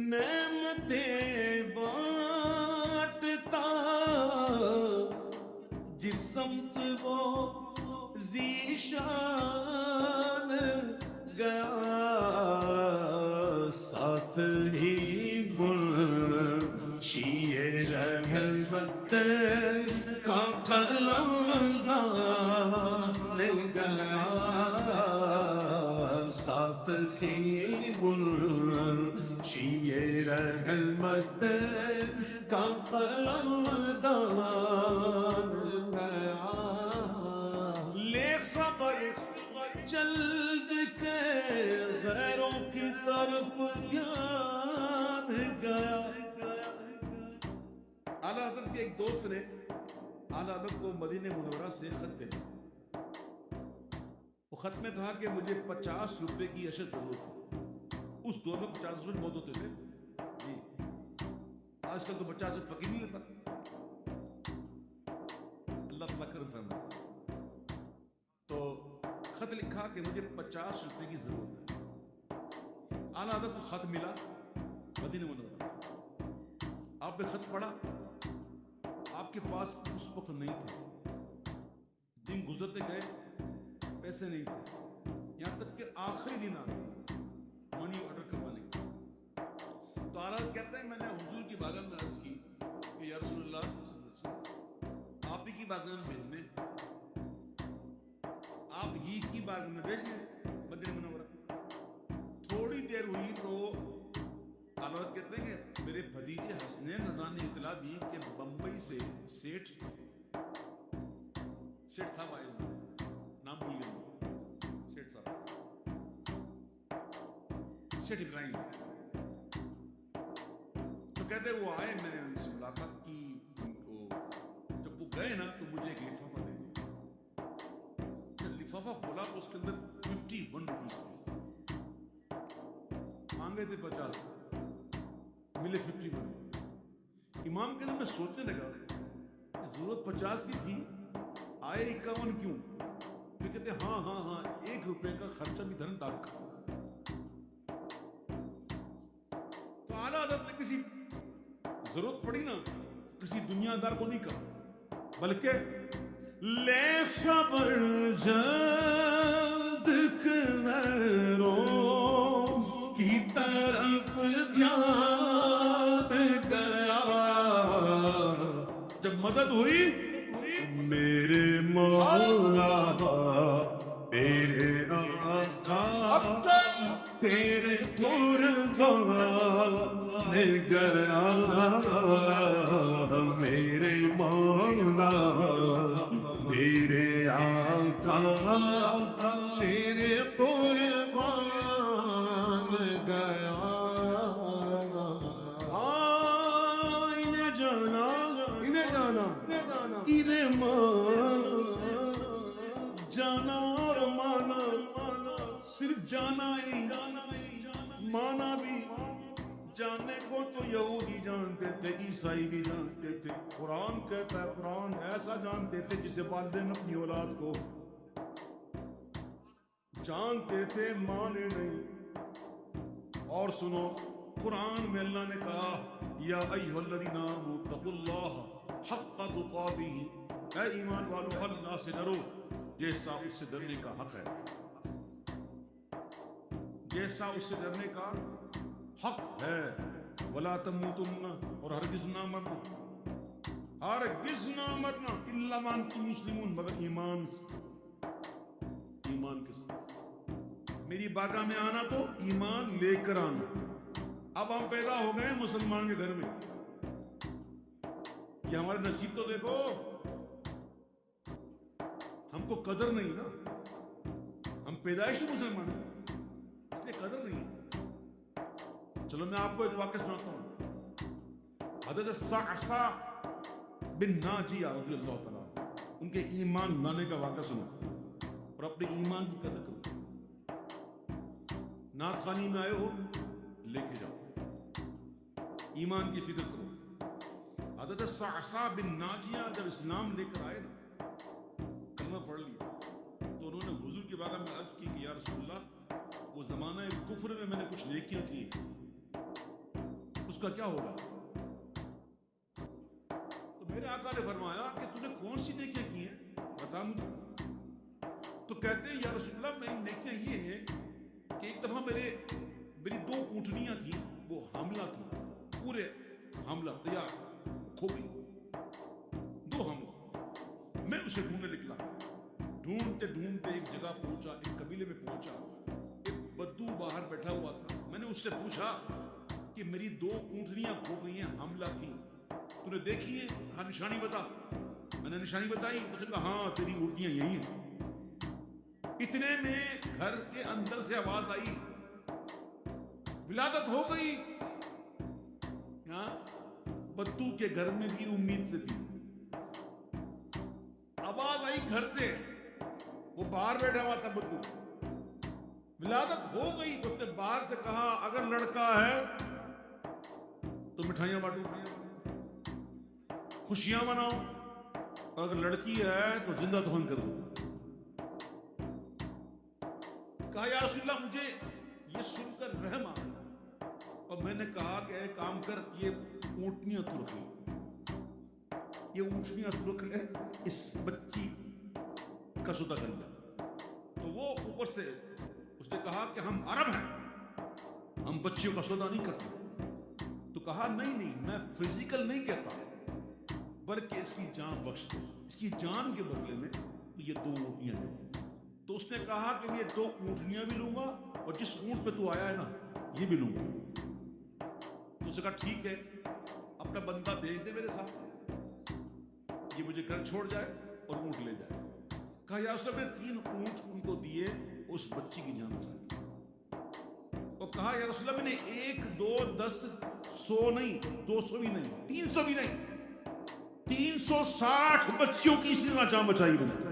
نعمتیں بانٹتا جس سمت وہ ذیشان گیا ساتھ ہی گلشیِ رحمت کا قلم گیا ساتھ ہی گلشیِ رحمت کا قلم گیا لے خبر جلد کے غیروں کی طرف دھیان گیا. اعلیٰ حضرت کے ایک دوست نے اعلیٰ حضرت کو مدینہ منورہ سے خط بھیجا. وہ خط میں تھا کہ مجھے 50 روپے کی اشد ضرورت ہے. اس دور میں 50 روپے بہت ہوتے تھے جی. آج کل تو 50 روپے فقیر نہیں لیتا. اللہ تعالیٰ کرم فرمائے. تو خط لکھا کہ مجھے 50 روپے کی ضرورت ہے. اعلیٰ حضرت کو خط ملا مدینہ منورہ. آپ نے خط پڑھا. آپ کے پاس اس وقت نہیں تھے. دن گزرتے گئے پیسے نہیں تھے. یہاں تک کہ آخری دن آ گئے منی آرڈر کروانے کا. تو اعلیٰ حضرت کہتے ہیں میں نے حضور کی بارگاہ میں عرض کی کہ یا رسول اللہ آپ ہی کی بارگاہ میں بھیجنے, آپ ہی کی بارگاہ میں بھیجنے مدینہ منورہ. تھوڑی دیر ہوئی تو اعلیٰ حضرت کہتے ہیں کہ میرے بھتیجے حسنین رضا نے اطلاع دی کہ بمبئی سے سیٹھ صاحب آئے ہوئے. نام بھول گیا سیٹھ صاحب, سیٹھ ابراہیم. تو کہتے وہ آئے, میں نے ان سے ملاقات کی. ان کو جب وہ گئے نا تو مجھے ایک لفافہ دے دیا. جب لفافہ کھولا تو اس کے اندر 51 روپیز تھے. مانگے تھے 50, ملے 51. امام کے دن میں سوچنے لگا کہ ضرورت 50 کی تھی, آئے 51 کیوں؟ پھر کہتے ہاں 1 روپے کا خرچہ بھی دھن ڈاک. تو اعلیٰ حضرت نے کسی ضرورت پڑی نا کسی دنیا دار کو نہیں کہا, بلکہ لے خبر جلد غیروں کی طرف دھیان گیا. جب مدد ہوئی میرے مولا تیرے آقا تیرے قربان گیا. میرے مولا میرے آقا تیرے قربان گیا. انہیں جانا انہیں جانا اور مانا, صرف جانا ہی مانا بھی. جاننے کو تو یہودی جانتے تھے, عیسائی بھی جانتے تھے. قرآن کہتا ہے, قرآن ایسا جانتے تھے جسے والدین اپنی اولاد کو جانتے تھے, مانے نہیں. اور سنو, قرآن میں اللہ نے کہا یا ایھا الذین آمنوا اتقوا اللہ حق تقاتہ, اے ایمان والو اللہ سے ڈرو جیسا اس سے ڈرنے کا حق ہے. جیسا اس سے ڈرنے کا حق ہے. ولا تموتن, اور ہرگز نہ مرنا, ہرگز نہ مرنا الا وانتم مسلمون, مگر ایمان کے ساتھ. میری بارگاہ میں آنا تو ایمان لے کر آنا. اب ہم پیدا ہو گئے مسلمان کے گھر میں, یہ ہمارے نصیب تو دیکھو. ہم کو قدر نہیں نا, ہم پیدائشی مسلمان ہیں اس لیے قدر نہیں. چلو میں آپ کو ایک واقعہ سناتا ہوں. حضرت صعصع بن ناجیہ رضی اللہ تعالیٰ ان کے ایمان لانے کا واقعہ سنو اور اپنے ایمان کی قدر کرو. نعت خوانی میں آئے ہو لے کے جاؤ, ایمان کی فکر کرو. حضرت صعصع بن ناجیہ جب اسلام لے کر آئے نا, کلمہ پڑھ لیا, تو انہوں نے حضور کی بارگاہ میں عرض کی کہ یا رسول اللہ وہ زمانہ کفر میں نے کچھ نیکیاں کی, اس کا کیا ہوگا؟ تو میرے آقا نے فرمایا کہ تو نے کون سی نیکیاں کی ہیں بتا مجھے. تو کہتے ہیں یا رسول اللہ میری نیکیاں یہ ہیں کہ ایک دفعہ میری 2 اونٹنیاں تھیں، وہ حاملہ تھیں، پورے حاملہ تیار کھو گئی، 2 حاملہ. میں اسے ڈھونڈنے نکلا، ڈھونڈتے ڈھونڈتے ایک جگہ پہنچا، ایک قبیلے میں پہنچا. ایک بدو باہر بیٹھا ہوا تھا. میں نے اس سے پوچھا کہ میری 2 اونٹنیاں کھو گئی ہیں، حاملہ تھیں، تو نے دیکھی ہے؟ کہا نشانی بتا. میں نے نشانی بتائی. اس نے کہا ہاں تیری اونٹنیاں یہی ہیں. اتنے میں گھر کے اندر سے آواز آئی ولادت ہو گئی. بدو کے گھر میں بھی امید سے تھی. آواز آئی گھر سے، وہ باہر بیٹھا ہوا تھا بدو، ولادت ہو گئی. اس نے باہر سے کہا اگر لڑکا ہے تو مٹھائیاں بانٹو، خوشیاں مناؤ، اور اگر لڑکی ہے تو زندہ دفن کرو. کہا یا رسول اللہ مجھے یہ سن کر رحم آ گیا. اور میں نے کہا کہ اے کام کر، یہ اونٹنیاں تو رکھ لے، یہ اونٹنیاں تو رکھ لے، اس بچی کا سودا کر لے. تو وہ اوپر سے اس نے کہا کہ ہم عرب ہیں، ہم بچیوں کا سودا نہیں کرتے. تو کہا نہیں میں فزیکل نہیں کہتا، بلکہ اس کی جان بخش دو، اس کی جان کے بدلے میں یہ 2 اونٹنیاں دیں. تو اس نے کہا کہ یہ 2 اونٹنیاں بھی لوں گا اور جس اونٹ پہ تو آیا ہے نا یہ بھی لوں گا. تو اس نے کہا ٹھیک ہے، اپنا بندہ بھیج دے میرے ساتھ، یہ مجھے گھر چھوڑ جائے اور اونٹ لے جائے. کہا یا اس نے 3 اونٹ ان کو دیے، اس بچی کی جان بچائی. اور کہا یا رسول اللہ میں نے 1 2 10 100 نہیں، 200 بھی نہیں، 300 بھی نہیں، 360 بچیوں کی اسی طرح جان بچائی. میں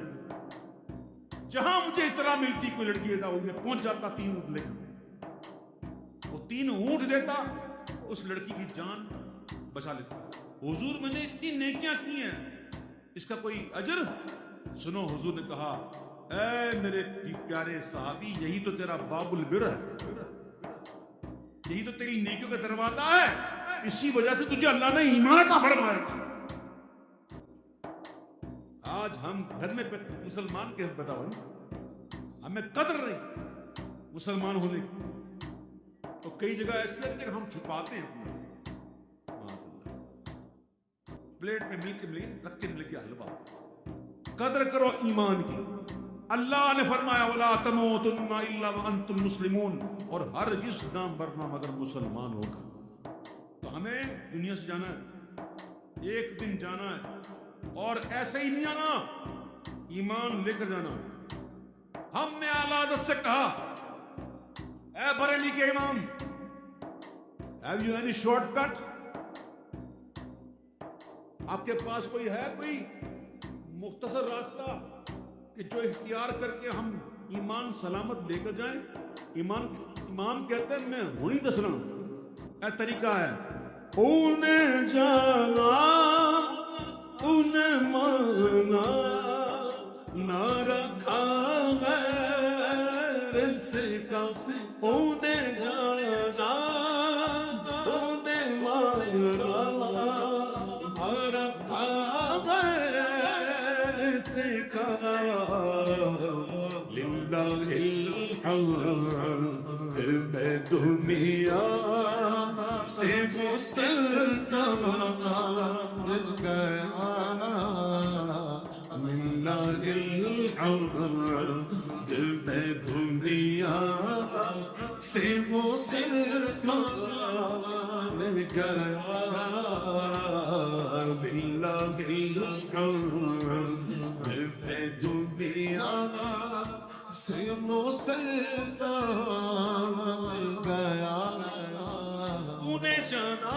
جہاں مجھے اطلاع ملتی کوئی لڑکی پیدا ہوئی، پہنچ جاتا 3 اونٹ لے کر، وہ 3 اونٹ دیتا، اس لڑکی کی جان بچا لیتا. حضور میں نے اتنی نیکیاں کی ہیں، اس کا کوئی اجر؟ سنو حضور نے کہا اے میرے پیارے صحابی، یہی تو تیرا باب البر ہے، یہی تو تیری نیکیوں کا دروازہ ہے، اسی وجہ سے تجھے اللہ نے ایمان کا فرمایا. آج ہم گھر میں مسلمان کے پیدا ہوئے، ہمیں قدر نہیں مسلمان ہونے کی. تو کئی جگہ ایسی ہے کہ ہم چھپاتے ہیں اپنا. پلیٹ میں مل کے رکھ کے مل کے حلوہ. قدر کرو ایمان کی. اللہ نے فرمایا وَلَا تَمُوتُنَّ إِلَّا وَأَنْتُمْ مُسْلِمُونَ، اور ہرگز نہ مرنا مگر مسلمان ہو کر. تو ہمیں دنیا سے جانا ہے، ایک دن جانا ہے، اور ایسے ہی نہیں آنا، ایمان لے کر جانا. ہم نے اعلیٰ حضرت سے کہا اے بریلی کے امام، have you any short cut؟ آپ کے پاس کوئی ہے کوئی مختصر راستہ کہ جو اختیار کر کے ہم ایمان سلامت لے کر جائیں؟ امام کہتے ہیں میں وہی دس رہا ہوں. اے طریقہ ہے، انہیں جانا انہیں مانا، نہ رکھا غیر سے کا، انہیں جانا انہیں مانا، نہ رکھا غیر سے کا، للہ الحمد میں دنیا سے مسلسل گیا، للہ الحمد میں دنیا سے مسلسل گیا، للہ الحمد میں دنیا سے مسلسل گیا. انہیں جانا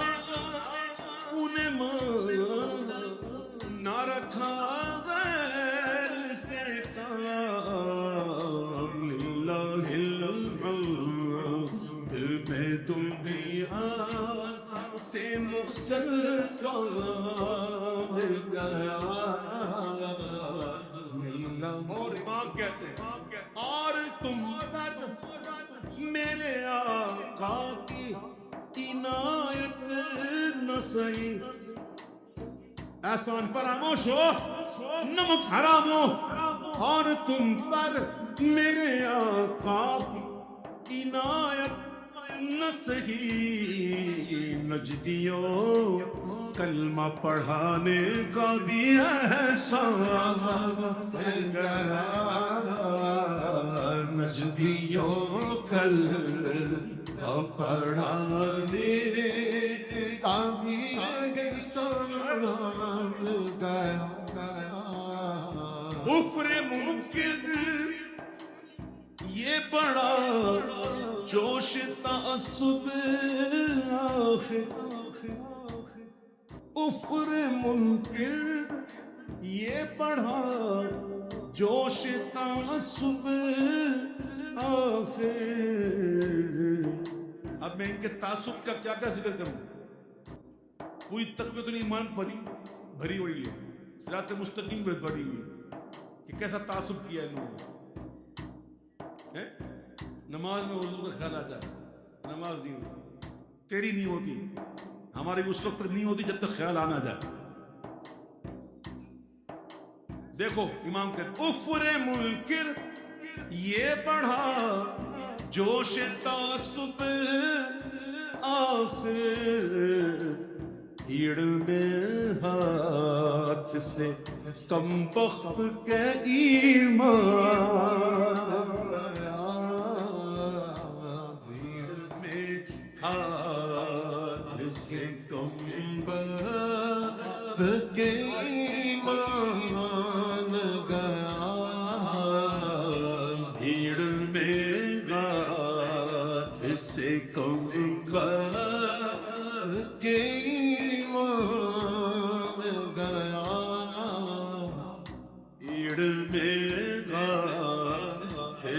انہیں مانا، نہ رکھا غیر سے کا، للہ الحمد میں دنیا سے مسلسل گیا. اور امام کہتے ہیں اور تم میرے آقا کی عنایت صحیح احسان فراموش ہو نمک حرام ہو اور تم پر میرے آقا کی عنایت نہ صحیح نجدیوں کلمہ پڑھانے کا بھی احساس گیا نجدیوں کلمہ پڑھانے کا بھی احساس گیا کفر منکر یہ بڑا جوش تعصب کفر منکر یہ بڑا جوش تعصب اب میں ان کے تعصب کا کیا کیا ذکر کروں پوری تقویت الایمان بھری ہوئی ہے صراط مستقیم میں بھری ہوئی ہے کہ کیسا تعصب کیا انہوں نے نماز میں حضور کا خیال آتا ہے نماز نہیں ہوتی تیری نہیں ہوتی ہماری اس وقت تک نہیں ہوتی جب تک خیال آنا جائے دیکھو امام کہتے کفر منکر یہ بڑھا جوش تعصب آخر بھیڑ میں ہاتھ سے کم بخت کے ایمان بھیڑ میں ہاتھ سے کم بخت کے ایمان گیا بھیڑ میں ہاتھ سے کم بخت کے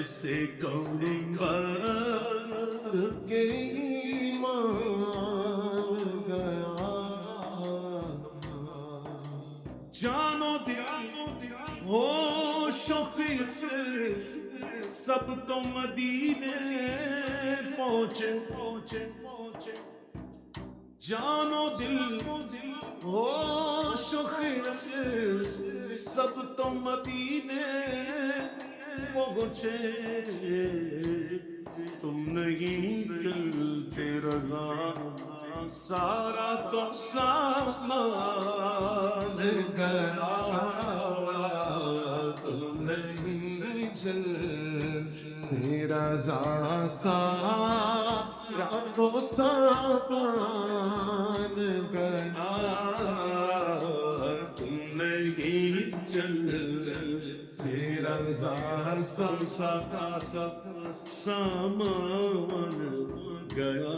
سے کمبر کے ایمان گیا جانو دل ہو شوقی سے سب تو مدینے پہنچے جانو دل ہو شوقی سے سب تو مدینے پہنچے تم نہیں چلتے رضا سارا تو سامان گیا تم نہیں چلتے رضا سارا تو سامان گیا تم نہیں چلتے تیرا سامان گیا